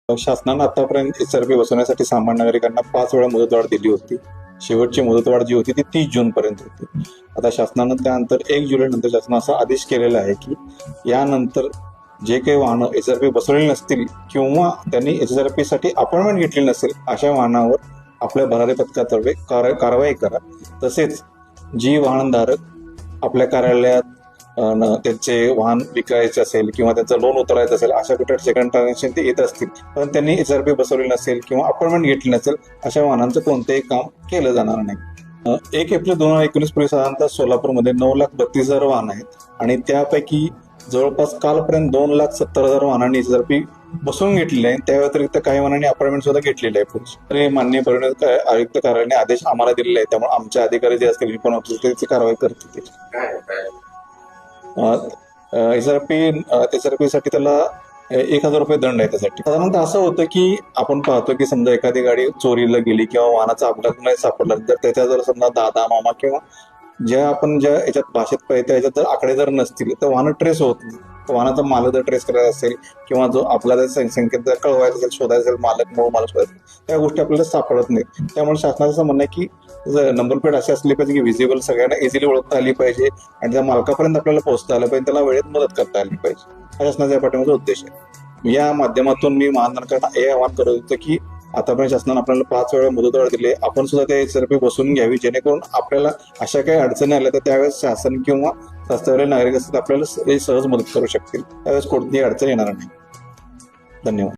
शासनानं आतापर्यंत SRP बसवण्यासाठी सामान्य नागरिकांना 5 वेळा मुदतवाढ दिली होती. शेवटची मुदतवाढ जी होती ती 30 जून पर्यंत होती. आता शासनानं त्यानंतर 1 जुलै नंतर शासनानं असा आदेश केलेला आहे की यानंतर जे काही वाहनं SRP बसवलेली नसतील किंवा त्यांनी SRP साठी अपॉइंटमेंट घेतली नसेल अशा वाहनावर आपल्या भरारी पथकातर्फे कारवाई करा. तसेच जी वाहनधारक आपल्या कार्यालयात त्यांचे वाहन विकायचे असेल किंवा त्यांचं लोन उतरायचं असेल अशा कुठे सेकंड ट्रान्झॅक्शन ते येत असतील पण त्यांनी SRP बसवलेली नसेल किंवा अपॉइंटमेंट घेतली नसेल अशा वाहनांचं कोणतेही काम केलं जाणार नाही. 1 एप्रिल 2019 पूर्वी साधारणतः सोलापूरमध्ये 9,32,000 वाहन आहेत आणि त्यापैकी जवळपास कालपर्यंत 2,70,000 वाहनांनी SRP बसवून घेतलेले आहे. त्या व्यतिरिक्त काही वाहनांनी अपॉइंटमेंट सुद्धा घेतलेले आहे. पुढे माननीय परिवहन आयुक्त कार्यालयाने आदेश आम्हाला दिलेले आहे, त्यामुळे आमचे अधिकारी जे असतील त्याची कारवाई करतील. SRP साठी त्याला 1,000 रुपये दंड आहे. त्यासाठी साधारणतः असं होतं की आपण पाहतो की समजा एखादी गाडी चोरीला गेली किंवा वाहनाचा अपघात नाही सापडला तर त्याच्या जर समजा दादा मामा किंवा ज्या याच्यात भाषेत पाहिजे त्याच्यात जर आकडे जर नसतील तर वाहनं ट्रेस होत नाही. वाहनाचा मालक जर ट्रेस करायचा असेल किंवा जो आपल्याला संख्येत जर कळवायचं असेल शोधायचं असेल मालक शोधायचं त्या गोष्टी आपल्याला सापडत नाहीत. त्यामुळे शासनाचं असं म्हणणं आहे की नंबर प्लेट अशी असली पाहिजे की व्हिजिबल सगळ्यांना इझिली ओळखता आली पाहिजे आणि त्या मालकापर्यंत आपल्याला पोहोचता आलं पाहिजे, त्याला वेळेत मदत करता आली पाहिजे. हा शासनाच्या पाठीमागचा उद्देश आहे. या माध्यमातून मी महानगरांना हे आवाहन करत होतो की आतापर्यंत शासनाने आपल्याला 5 वेळा मुदतवाढ दिली, आपण सुद्धा ते SRP बसवून घ्यावी जेणेकरून आपल्याला अशा काही अडचणी आल्या तर त्यावेळेस शासन किंवा रस्त्यावरील नागरिक असतील आपल्याला सहज मदत करू शकतील. त्यावेळेस कोणतीही अडचण येणार नाही. धन्यवाद.